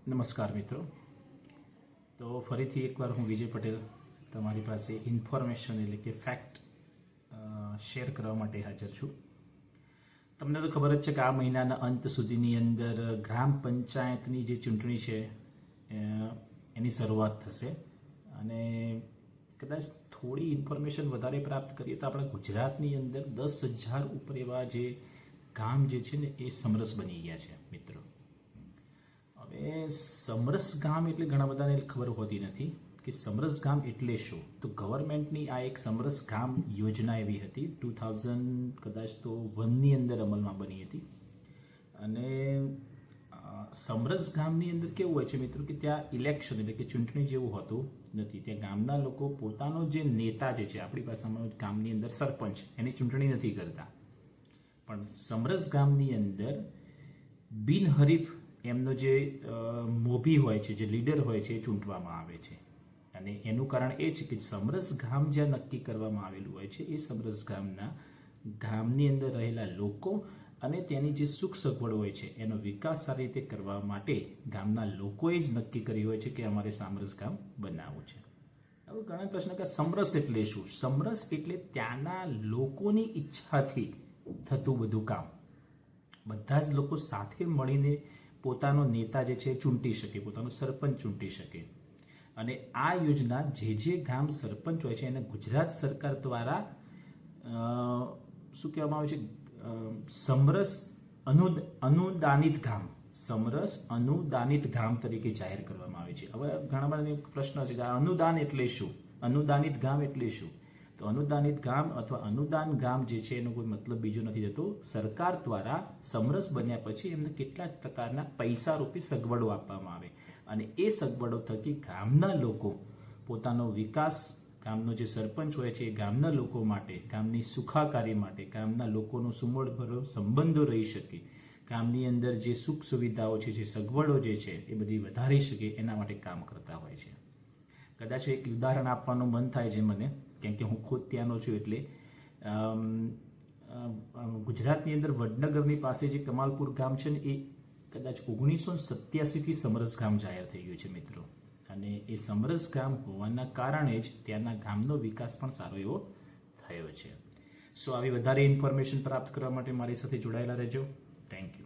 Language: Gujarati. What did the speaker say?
નમસ્કાર મિત્રો. તો ફરીથી એકવાર હું વિજય પટેલ તમારી પાસે ઇન્ફોર્મેશન એટલે કે ફેક્ટ શેર કરવા માટે હાજર છું. તમને તો ખબર જ છે કે આ મહિનાના અંત સુધીની અંદર ગ્રામ પંચાયતની જે ચૂંટણી છે એની શરૂઆત થશે અને કદાચ થોડી ઇન્ફોર્મેશન વધારે પ્રાપ્ત કરીએ તો આપણા ગુજરાતની અંદર 10,000 ઉપર એવા જે ગામ જે છે ને એ સમરસ બની ગયા છે મિત્રો. હવે સમરસ ગામ એટલે ઘણા બધાને ખબર હોતી નથી કે સમરસ ગામ એટલે શું. તો ગવર્મેન્ટની આ એક સમરસ ગામ યોજના એવી હતી 2000 કદાચ તો 1ની અંદર અમલમાં બની હતી. અને સમરસ ગામની અંદર કેવું હોય છે મિત્રો કે ત્યાં ઇલેક્શન એટલે કે ચૂંટણી જેવું હોતું નથી. ત્યાં ગામના લોકો પોતાનો જે નેતા જે છે, આપણી ભાષામાં ગામની અંદર સરપંચ, એની ચૂંટણી નથી કરતા, પણ સમરસ ગામની અંદર બિનહરીફ એમનો જે મોભી હોય છે, જે લીડર હોય છે, એ ચૂંટવામાં આવે છે. અને એનું કારણ એ છે કે સમરસ ગામ જ્યાં નક્કી કરવામાં આવેલું હોય છે એ સમરસ ગામની અંદર રહેલા લોકો અને તેની જે સુખ સગવડ હોય છે એનો વિકાસ સારી રીતે કરવા માટે ગામના લોકોએ જ નક્કી કર્યું હોય છે કે અમારે સમરસ ગામ બનાવવું છે. હવે ઘણા પ્રશ્ન કે સમરસ એટલે શું? સમરસ એટલે ત્યાંના લોકોની ઈચ્છાથી થતું બધું કામ. બધા જ લોકો સાથે મળીને પોતાનો નેતા જે છે ચૂંટી શકે, પોતાનો સરપંચ ચૂંટી શકે. અને આ યોજના જે ગામ સરપંચ હોય છે એને ગુજરાત સરકાર દ્વારા શું કહેવામાં આવે છે, સમરસ અનુદાનિત ગામ તરીકે જાહેર કરવામાં આવે છે. હવે ઘણા બધા પ્રશ્ન છે કે અનુદાન એટલે શું, અનુદાનિત ગામ એટલે શું? તો અનુદાનિત ગામ અથવા અનુદાન ગામ જે છે એનો કોઈ મતલબ બીજો નથી થતો. સરકાર દ્વારા સમરસ બન્યા પછી એમને કેટલાક પ્રકારના પૈસા રૂપી સગવડો આપવામાં આવે અને એ સગવડો થકી ગામના લોકો પોતાનો વિકાસ, ગામનો જે સરપંચ હોય છે એ ગામના લોકો માટે, ગામની સુખાકારી માટે, ગામના લોકોનો સુમેળભર્યો સંબંધો રહી શકે, ગામની અંદર જે સુખ સુવિધાઓ છે, જે સગવડો જે છે એ બધી વધારી શકે એના માટે કામ કરતા હોય છે. કદાચ એક ઉદાહરણ આપવાનું મન થાય છે મને, કેમ કે હું ખુદ ત્યાંનો છું. એટલે ગુજરાતની અંદર વડનગરની પાસે જે કમાલપુર ગામ છે ને એ કદાચ 1987થી સમરસ ગામ જાહેર થઈ ગયું છે મિત્રો. અને એ સમરસ ગામ હોવાના કારણે જ ત્યાંના ગામનો વિકાસ પણ સારો એવો થયો છે. સો આવી વધારે ઇન્ફોર્મેશન પ્રાપ્ત કરવા માટે મારી સાથે જોડાયેલા રહેજો. Thank you.